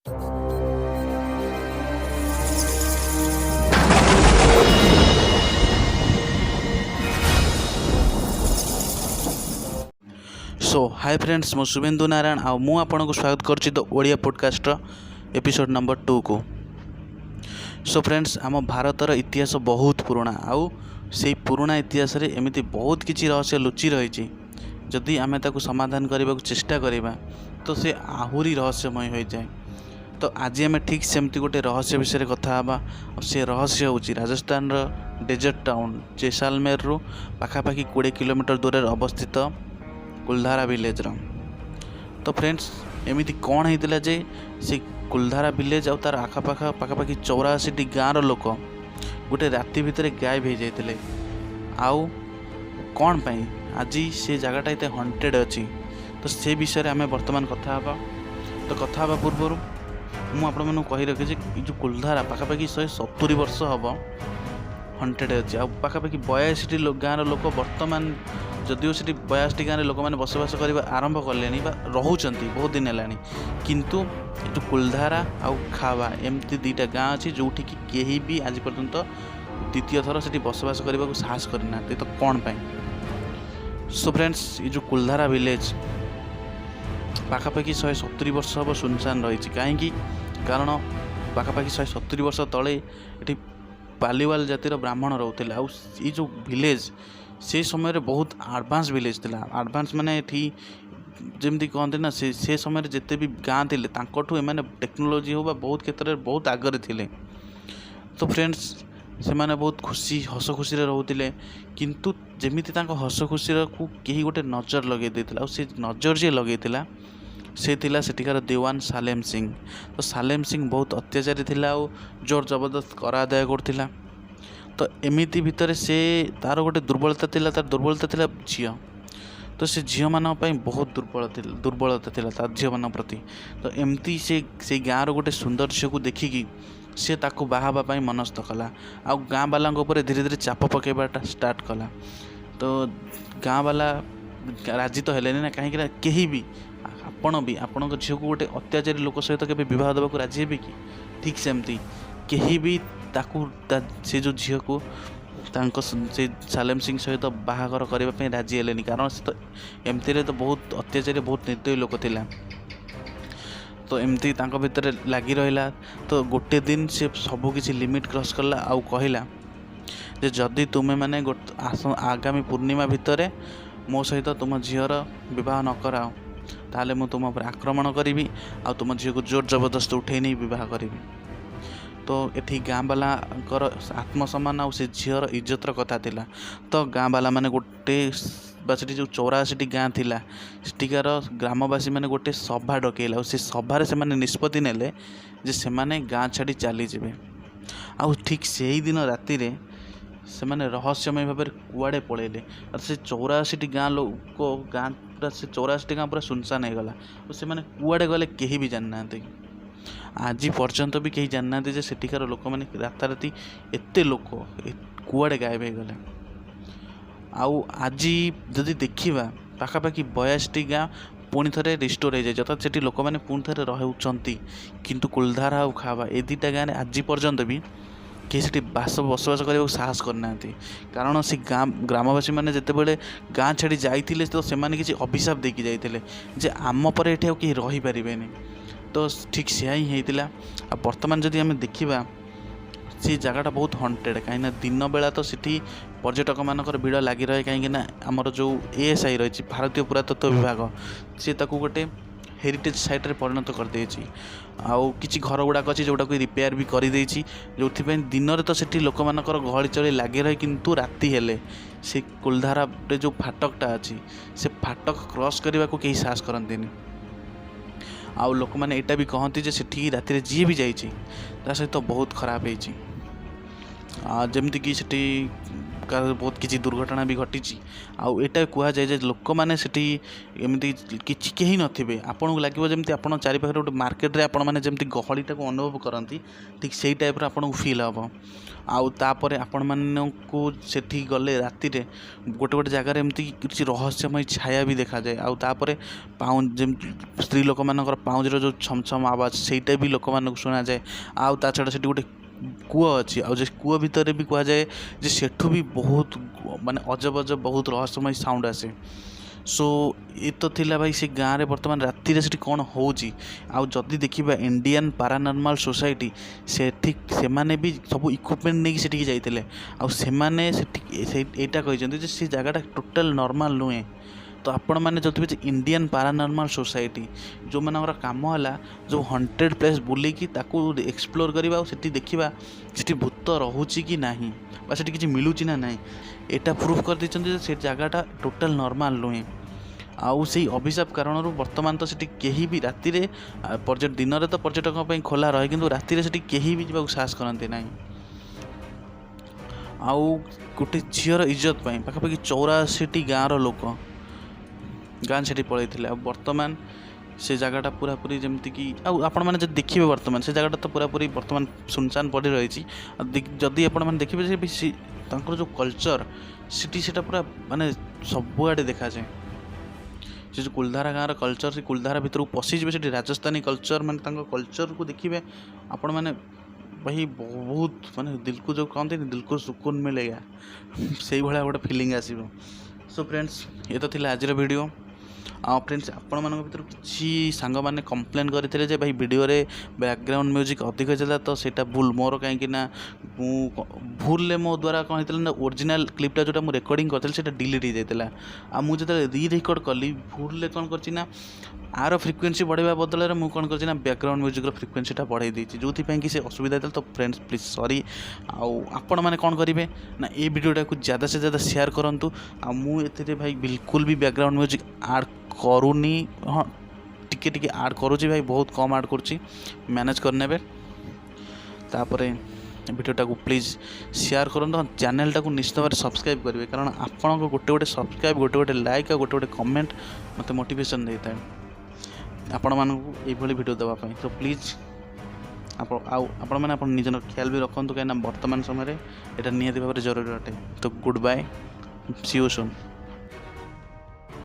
सो hi friends, मु शुभेन्दु नारायण आ मु आपन को स्वागत करछि the Odia podcast episode number 2 को। सो फ्रेंड्स, आम भारतर इतिहास बहुत पुराना आउ से पुराना इतिहास रे एमिति बहुत किछि रहस्य लुचि रही। जदि आमे ताकू समाधान करने चेष्टा करिबा तो से आहुरी रहस्यमय हो जाए। तो आज आम ठीक सेमती गोटे रहस्य विषय कथा हवा। से रहस्य हूँ राजस्थान डेजर्ट टाउन जैसालमेर रु पाखापाखि 20 किलोमीटर दूर अवस्थित कुलधारा विलेज। तो फ्रेंड्स, एमिति कौन होता जे से कुलधारा विलेज आ तार आखापाख पाखापाखि 84 गाँव लोक गोटे राति भितर गायब हो जाते। आउ कौन पाई आज से जगटा एत हंटेड अच्छी, तो से विषय आम बर्तमान कथा हवा। तो कथा हवा पूर्व मुझे आपण मानू कही रखी जो कुलधारा पाखापाखि 170 वर्ष हम हंटेड अच्छी। आ पाखापाखि 82 गाँव लोक बर्तमान जदिव से 82 गाँव लोक मैंने बसवास करने आरंभ कले रोच बहुत दिन है, किंतु जो कुलधारा आउ खावा एमती 2टा गाँ अच्छी जो कहीं भी आज पर्यंत द्वितीय थर से बसवास करने को साहस करना। तो कौन पाई? सो फ्रेंड्स, ये जो कुलधारा विलेज पाखापाखि 170 वर्ष हम सुनसान रही। कहीं कारण पाखापाखि 170 वर्ष तले ये पालीवाल जातिर ब्राह्मण रोते। आउ ये जो विलेज से समय बहुत एडवांस विलेज थिला। एडवांस माने एठी जमती कहते ना से समय जिते भी गाँ थे एमाने टेक्नोलोजी हो बहुत क्षेत्र में बहुत आगे थिले। तो फ्रेंड्स, से माने बहुत खुशी हस खुशी रोते, किंतु जमीती हस खुशी को कहीं गोटे नजर लगे देथिला। से नजर जे लगे से थिला सेठिकार देवान सालेम सिंह। तो सालेम सिंह बहुत अत्याचारी थिला और जोर जबरदस्त कर आदाय करथिला। तो एमिति भितर से तार गोटे दुर्बलता थिला, तार दुर्बलता थिला झील। तो से झील मान बहुत दुर्बलता थिला तार झील मान प्रति। तो एमती से गाँव गोटे सुंदर झील को देखिकी सी ताकू बाहाबा मनस्थ कला। आ गाँ वाला धीरे धीरे चाप पकेबाटा स्टार्ट कला। तो गाँ वाला राजी तो हेलेनी ना, कहीं कहीं भी आपण झील को गोटे अत्याचारी लोक सहित के बह देवाक राजी हे कि? ठीक सेमती कहीं भी ताकू से जो झील को से सालेम सिंह सहित बाहागर करने राजी हेलेनी, कारण से तो एमती तो बहुत अत्याचारी बहुत निर्दयी लोक थिला। तो एमती भितर लगी रहा। तो गोटे दिन से सबकि लिमिट क्रॉस कला आउ कहला जे जदि तुम्हें माने आगामी पूर्णिमा भितर मो सहित तुम झीर विवाह न कराओ ताले मु तुम पर आक्रमण करी आ तुम झील को जोर जबरदस्त उठे नहीं विवाह करी। तो ये गाँ वाला आत्मसम्मान आ झीर इज्जतर कथा थिला। तो गाँ वाला माने गोटे से जो 84 गाँ थिला सेठिकार ग्रामवासी माने गोटे सभा डकेला। से सभारे से माने निष्पत्ति नेले जे से माने गाँ छाड़ी चली जाबे। आ ठीक से ही दिन राति रे से माने रहस्यमय भाव कुआड़े पड़ेले। और से 84 गाँ लोक गाँ पूरा से 84 गाँ पूरा सुनसान हो गला। से माने कुआड़े गले कहीं भी जान ना। आज पर्यंत भी कहीं जान ना जे सेठिकार लोक मैंने राताराति एते लोक कुआड़े गायब हो गले। आउ आज जदि देखा पाखापाखि 82 गाँ पुणी थे रिस्टोर हो जाए, अर्थात से लोक मैंने पुणी थे रोचे। किंतु कुलधारा आउ खावा ए 2टा गाँव आज पर्यंत भी कहीं से बसवास करने साहस करना, कारण से ग्रामवासी मैंने जितेबाला गाँ छाड़ी जाते तो से किसी अभिशाप देकी जाते जे आम पर ये कहीं रहीपर। तो ठीक से ही होता। आ बर्तमान जदि आम देखा से जगटा बहुत हंटेड, कहीं दिन बेला तो सीठी पर्यटक मानकर भिड़ लगी रहे। कहीं आमर जो ASI रही भारतीय पुरातत्व विभाग सी गोटे हेरिटेज साइट रे परिणत कर देछि। आउ किछि घर गुड़ाक अच्छी जोटा को रिपेयर भी कर देछि, जो दिन में तो सेठी लोक मानकर गहली चली लगे रहे, किंतु राति हेले से कुलधारा जो फाटकटा अच्छी से फाटक क्रॉस करने को कहीं साहस करंतिनी। आउ लोक मैंने यहाँ भी कहती जे सेठी राति जी भी जाइए ता सहित तो बहुत खराब होती। जमती कि सेठी बहुत किसी दुर्घटना भी घटी आटा कहुए जे लोक मैंने एमती कि कहीं नथिबे आपन को लगे जमी आप चारि पाखे गोटे मार्केट रे आपण मैंने जमी गहलीटा को अनुभव करती ठीक से टाइप आपन को फील हम आउे आपण मानू सेठी गले राति गोटे गोटे जगार एमती किसी रहस्यमय छाया भी देखा जाए आउे पाउंज स्त्री लोक मान पाउंजर जो छम छम आवाज सेटा भी लोक मान शुणा जाए आ छड़ा से गोटे कूଅ अच्छी आउ कूଅ भितर भी कहुए जे सेठू भी बहुत माने अजब अजब बहुत रहस्यमय साउंड आसे। सो ये तो थिला भाई से गाँव में बर्तमान राति से कौन हो जदि देखा इंडियन पैरानॉर्मल सोसाइटी से माने भी सब इक्विपमेंट नहीं से जाइए आटा कहते से जगह टोटाल नॉर्मल नुहे। तो आपण मैंने जो इंडियन पैरानॉर्मल सोसाइटी जो मान कम है जो हंटेड प्लेस बुलेकी एक्सप्लोर करवा और देखा से भूत रोचे कि ना से किसी मिलूँ ना ना यहाँ प्रूफ कर देते से जगहटा टोटाल नॉर्मल नुहे आउ से अभिशाप कारण बर्तमान तो से कहीं भी राति दिन में तो पर्यटकों खोला रहे कि राति से कहीं भी जावाक साहस करते ना आउ गोटे झीर इज्जत पाखापाखि 84 गाँव लोक गाँ से पलैते बर्तमान से जगहटा पूरा पूरी जमती कि आपण मैंने जब देखिए बर्तमान से जगहटा तो पूरा पूरी बर्तमान सुनसान पड़ रही जदि आपण मैंने देखिए जो कल्चर से पूरा माने सबुआड़े देखा जाए से जो कुलधारा गाँव कल्चर से कुलधारा भितर पशिजे से राजस्थानी कल्चर माने कल्चर को देखिए आपण मैंने भाई बहुत माने दिल को जो कहते दिल को सुकून मिलेगा से भाया गोटे फिलिंग आसो। सो फ्रेंड्स ये तो थिला आज वीडियो फ्रेंड्स आपण मान भर किसी सांग मैंने कंप्लेन करते भाई वीडियो रे बैकग्राउंड म्यूजिक अधिक चला तो सेटा भूल मोर कहीं भूल मो द्वारा कौन होता ना ओरिजिनल क्लिपटा जोटा मुझे रेकर्डिंग करते डिलीट हो जाता आ मुझे री रेकर्ड कली भूल कौन कर आर फ्रिक्वेन्सी बढ़ावा बदल में कौन कर बैकग्राउंड म्यूजिक फ्रिक्वेन्सीटा बढ़ाई देती जो कि से असुविधा था। तो फ्रेंड्स प्लीज सॉरी आपण मैंने कौन करेंगे ना ये वीडियोटा को ज़्यादा से ज़्यादा शेयर करूँ मुझे भाई बिल्कुल भी बैकग्राउंड म्यूजिक आड करूनी हाँ टिके टिके आड करुँची भाई बहुत कम आड करुँची मैनेज करने तापर वीडियोटा को प्लीज शेयर करूँ चैनलटा को निश्चित भाव सब्सक्राइब करेंगे कारण आपण गोटे गोटे सब्सक्राइब गोटे गोटे लाइक और गोटे गोटे कमेंट मत मोटिवेशन देता है आपण मानू ये वीडियो देवाई। तो प्लीज आपण मैंने निजर ख्याल भी रखु कहीं वर्तमान समय यहाँ निहाती भाव जरूरी अटे। तो goodbye see you soon.